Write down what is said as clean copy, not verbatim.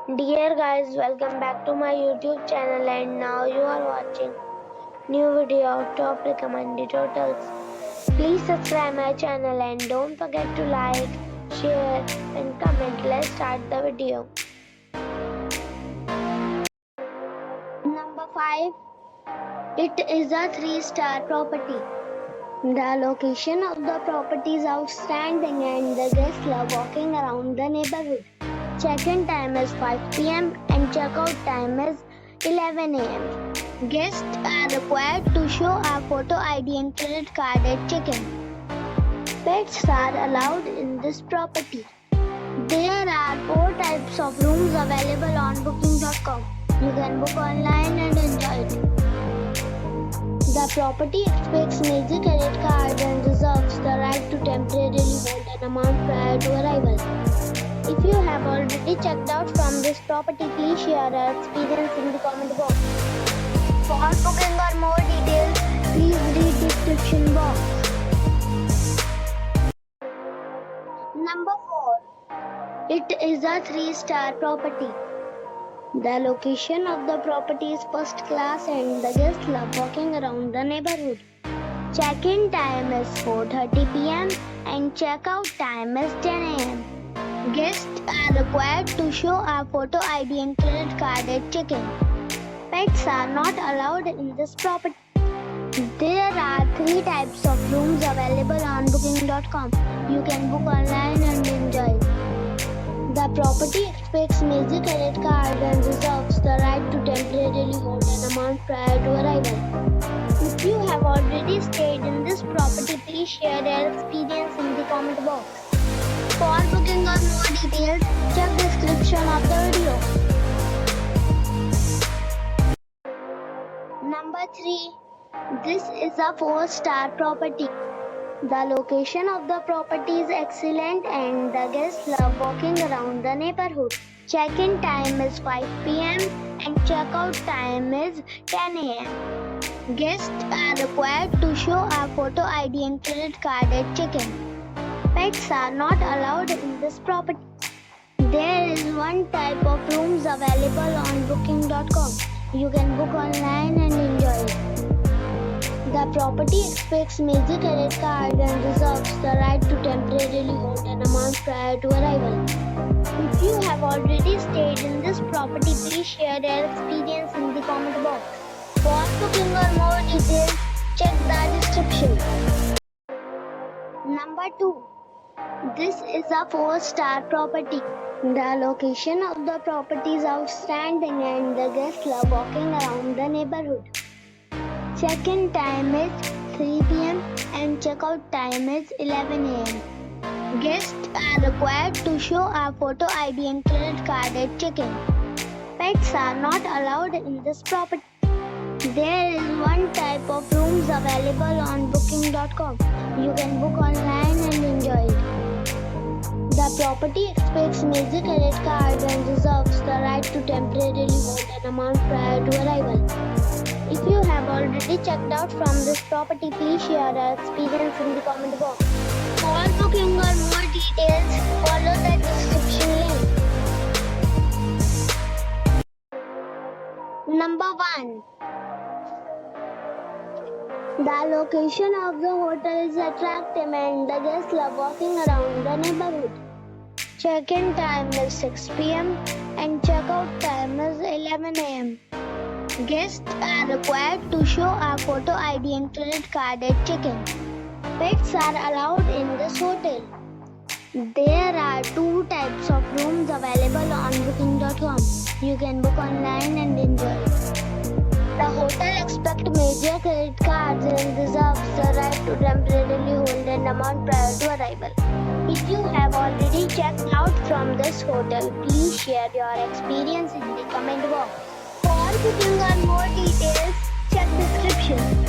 Dear guys, welcome back to my YouTube channel and now you are watching new video of top recommended hotels. Please subscribe my channel and don't forget to like, share and comment. Let's start the video. Number 5. It is a 3-star property. The location of the property is outstanding and the guests love walking around the neighborhood. Check-in time is 5 p.m. and check-out time is 11 a.m. Guests are required to show a photo ID and credit card at check-in. Pets are allowed in this property. There are 4 types of rooms available on booking.com. You can book online and enjoy it. The property expects major credit cards and reserves the right to temporarily hold an amount prior to arrival. If you have already checked out from this property, please share your experience in the comment box. For booking or more details, please read description box. Number 4. It is a 3-star property. The location of the property is first class and the guests love walking around the neighborhood. Check-in time is 4:30 p.m. and check-out time is 10 a.m. Guests are required to show a photo ID and credit card at check-in. Pets are not allowed in this property. There are 3 types of rooms available on booking.com. You can book online and enjoy it. The property expects major credit cards and reserves the right to temporarily hold an amount prior to arrival. If you have already stayed in this property, please share your experience in the comment box. For booking or more details, check the description of the video. Number 3. This is a 4-star property. The location of the property is excellent and the guests love walking around the neighborhood. Check-in time is 5 p.m. and check-out time is 10 a.m. Guests are required to show a photo ID and credit card at check-in. Pets are not allowed in this property. There is 1 type of rooms available on booking.com. You can book online and enjoy it. The property expects major credit cards and reserves the right to temporarily hold an amount prior to arrival. If you have already stayed in this property, please share your experience in the comment box. For booking or more details, check the description. Number 2. This is a 4-star property. The location of the property is outstanding and the guests love walking around the neighborhood. Check-in time is 3 p.m. and check-out time is 11 a.m. Guests are required to show a photo ID and credit card at check-in. Pets are not allowed in this property. There is 1 type of rooms available on booking.com. You can book online and enjoy it. The property expects major credit cards and reserves the right to temporarily hold an amount prior to arrival. If you have already checked out from this property, please share your experience in the comment box. For booking or more details, follow the description link. Number 1. The location of the hotel is attractive and the guests love walking around the neighborhood. Check-in time is 6 p.m. and check-out time is 11 a.m. Guests are required to show a photo ID and credit card at check-in. Pets are allowed in this hotel. There are 2 types of rooms available on booking.com. You can book online and enjoy it. The hotel expects major credit cards and reserves the right to temporarily hold an amount prior to arrival. If you have already checked out from this hotel, please share your experience in the comment box. For booking or more details, check description.